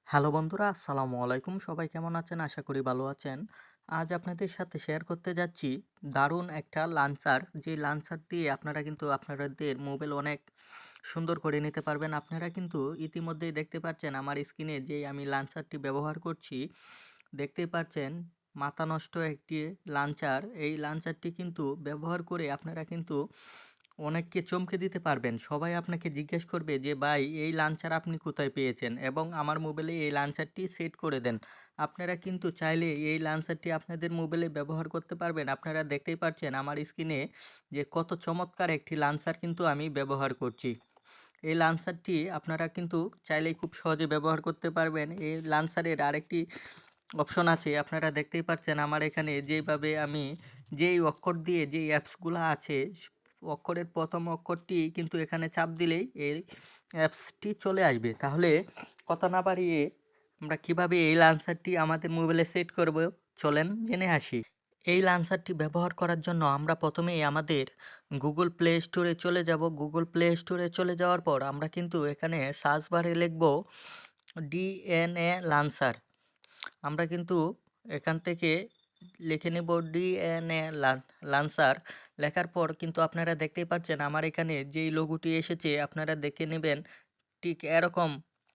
Hello বন্ধুরা, আসসালামু আলাইকুম। সবাই কেমন আছেন? আশা করি ভালো আছেন। আজ আপনাদের সাথে শেয়ার করতে যাচ্ছি দারুণ একটা লাঞ্চার। যে লাঞ্চার দিয়ে আপনারা কিন্তু আপনাদের মোবাইল অনেক সুন্দর করে নিতে পারবেন। আপনারা কিন্তু ইতিমধ্যেই দেখতে পাচ্ছেন আমার স্ক্রিনে যে আমি লাঞ্চারটি ব্যবহার করছি। দেখতেই পাচ্ছেন মাথা নষ্ট একটি লাঞ্চার। এই লাঞ্চারটি কিন্তু ব্যবহার করে আপনারা কিন্তু অনেককে চমকে দিতে পারবেন। সবাই আপনাকে জিজ্ঞেস করবে যে, "ভাই এই লাঞ্চার আপনি কোথায় পেয়েছেন? এবং আমার মোবাইলে এই লাঞ্চারটি সেট করে দেন।" আপনারা কিন্তু চাইলে এই লাঞ্চারটি আপনাদের মোবাইলে ব্যবহার করতে পারবেন। আপনারা দেখতেই পাচ্ছেন আমার স্ক্রিনে যে কত চমৎকার একটি লাঞ্চার কিন্তু আমি ব্যবহার করছি। এই লাঞ্চারটি আপনারা কিন্তু চাইলেই খুব সহজে ব্যবহার করতে পারবেন। এই লাঞ্চারের আরেকটি অপশন আছে। আপনারা দেখতেই পাচ্ছেন আমার এখানে যেইভাবে আমি যেই অক্ষর দিয়ে যেই অ্যাপসগুলা আছে অক্ষরের প্রথম অক্ষরটি কিন্তু এখানে চাপ দিলেই এই অ্যাপসটি চলে আসবে। তাহলে কথা না বাড়িয়ে আমরা কিভাবে এই লাঞ্চারটি আমাদের মোবাইলে সেট করব চলেন জেনে আসি। এই লাঞ্চারটি ব্যবহার করার জন্য আমরা প্রথমেই আমাদের গুগল প্লে স্টোরে চলে যাব। গুগল প্লে স্টোরে চলে যাওয়ার পর আমরা কিন্তু এখানে সার্চ বারে লিখব ডিএনএ লাঞ্চার। আমরা কিন্তু এখান থেকে লিখে নেব ডিএনএ লান্সার। লেখার পর কিন্তু আপনারা দেখতেই পাচ্ছেন আমার এখানে যেই লোগোটি এসেছে আপনারা দেখে নেবেন ঠিক এরকম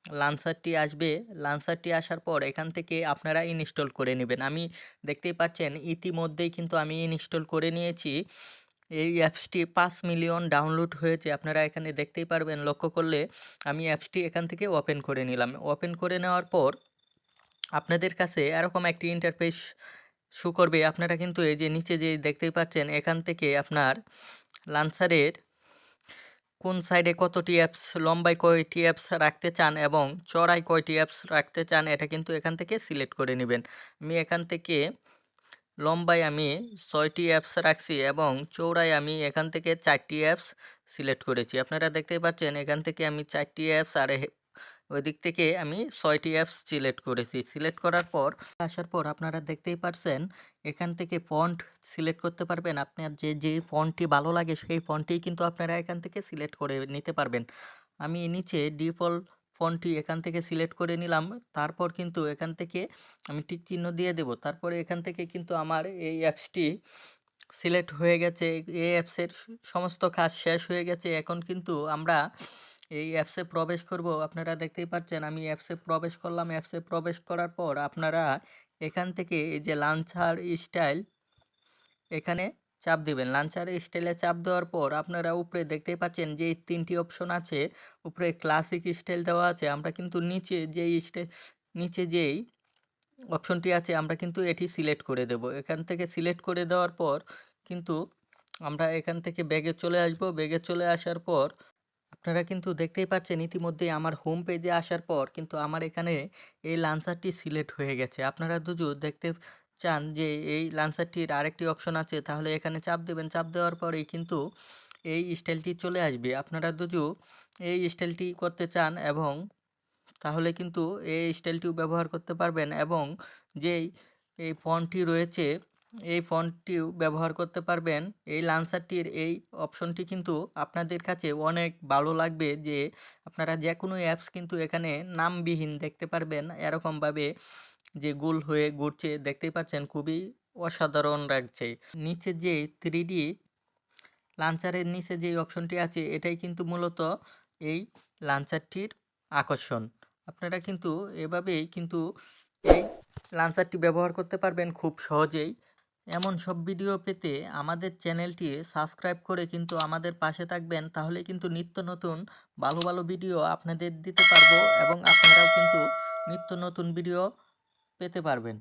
লান্সারটি আসবে। লান্সারটি আসার পর এখান থেকে আপনারা ইনস্টল করে নেবেন। আমি দেখতেই পাচ্ছেন ইতিমধ্যেই কিন্তু আমি ইনস্টল করে নিয়েছি। এই অ্যাপসটি ৫ মিলিয়ন ডাউনলোড হয়েছে। আপনারা এখানে দেখতেই পারবেন লক্ষ্য করলে। আমি অ্যাপসটি এখান থেকে ওপেন করে নিলাম। ওপেন করে নেওয়ার পর আপনাদের কাছে এরকম একটি ইন্টারফেস শো করবে। আপনারা কিন্তু এই যে নিচে যে দেখতেই পাচ্ছেন এখান থেকে আপনার লাঞ্চারের কোন সাইডে কতটি অ্যাপস, লম্বায় কয়টি অ্যাপস রাখতে চান এবং চড়ায় কয়টি অ্যাপস রাখতে চান এটা কিন্তু এখান থেকে সিলেক্ট করে নেবেন। আমি এখান থেকে লম্বায় আমি ৬টি অ্যাপস রাখছি এবং চৌড়ায় আমি এখান থেকে ৪টি অ্যাপস সিলেক্ট করেছি। আপনারা দেখতেই পাচ্ছেন এখান থেকে আমি ৪টি অ্যাপস আর ওইদিক থেকে আমি ৬টি অ্যাপস সিলেক্ট করেছি। সিলেক্ট করার পর আসার পর আপনারা দেখতেই পারছেন এখান থেকে ফন্ট সিলেক্ট করতে পারবেন। আপনার যে ফন্টটি ভালো লাগে সেই ফন্টটিই কিন্তু আপনারা এখান থেকে সিলেক্ট করে নিতে পারবেন। আমি নিচে ডিফল্ট ফন্টটি এখান থেকে সিলেক্ট করে নিলাম। তারপর কিন্তু এখান থেকে আমি টিক চিহ্ন দিয়ে দেব। তারপরে এখান থেকে কিন্তু আমার এই অ্যাপসটি সিলেক্ট হয়ে গেছে। এই অ্যাপসের সমস্ত কাজ শেষ হয়ে গেছে। এখন কিন্তু আমরা এই অ্যাপসে প্রবেশ করব। আপনারা দেখতেই পাচ্ছেন আমি অ্যাপসে প্রবেশ করলাম। অ্যাপসে প্রবেশ করার পর আপনারা এখান থেকে এই যে লাঞ্চার স্টাইল এখানে চাপ দিবেন। লাঞ্চার স্টাইলে চাপ দেওয়ার পর আপনারা উপরে দেখতেই পাচ্ছেন যে ৩টি অপশন আছে। উপরে ক্লাসিক স্টাইল দেওয়া আছে। আমরা কিন্তু নিচে যেই অপশনটি আছে আমরা কিন্তু এটি সিলেক্ট করে দেব। এখান থেকে সিলেক্ট করে দেওয়ার পর কিন্তু আমরা এখান থেকে ব্যাগে চলে আসব। ব্যাগে চলে আসার পর আপনারা কিন্তু দেখতেই পাচ্ছেন ইতিমধ্যেই আমার হোম পেজে আসার পর কিন্তু আমার এখানে এই লাঞ্চারটি সিলেক্ট হয়ে গেছে। আপনারা যদি দেখতে চান যে এই লাঞ্চারটির আরেকটি অপশন আছে তাহলে এখানে চাপ দেবেন। চাপ দেওয়ার পরেই কিন্তু এই স্টাইলটি চলে আসবে। আপনারা যদি এই স্টাইলটি করতে চান এবং তাহলে কিন্তু এই স্টাইলটিও ব্যবহার করতে পারবেন এবং যেই এই ফন্টটি রয়েছে এই ফন্টটিও ব্যবহার করতে পারবেন। এই লাঞ্চারটির এই অপশনটি কিন্তু আপনাদের কাছে অনেক ভালো লাগবে যে আপনারা যেকোনো অ্যাপস কিন্তু এখানে নামবিহীন দেখতে পারবেন। এরকমভাবে যে গোল হয়ে ঘুরছে দেখতেই পাচ্ছেন খুবই অসাধারণ লাগছে। নিচে যে 3D লাঞ্চারের নিচে যেই অপশনটি আছে এটাই কিন্তু মূলত এই লাঞ্চারটির আকর্ষণ। আপনারা কিন্তু এভাবেই কিন্তু এই লাঞ্চারটি ব্যবহার করতে পারবেন খুব সহজেই। এমন সব ভিডিও পেতে আমাদের চ্যানেলটি সাবস্ক্রাইব করে কিন্তু আমাদের পাশে থাকবেন। তাহলে কিন্তু নিত্য নতুন ভালো ভালো ভিডিও আপনাদের দিতে পারবো এবং আপনারাও কিন্তু নিত্য নতুন ভিডিও পেতে পারবেন।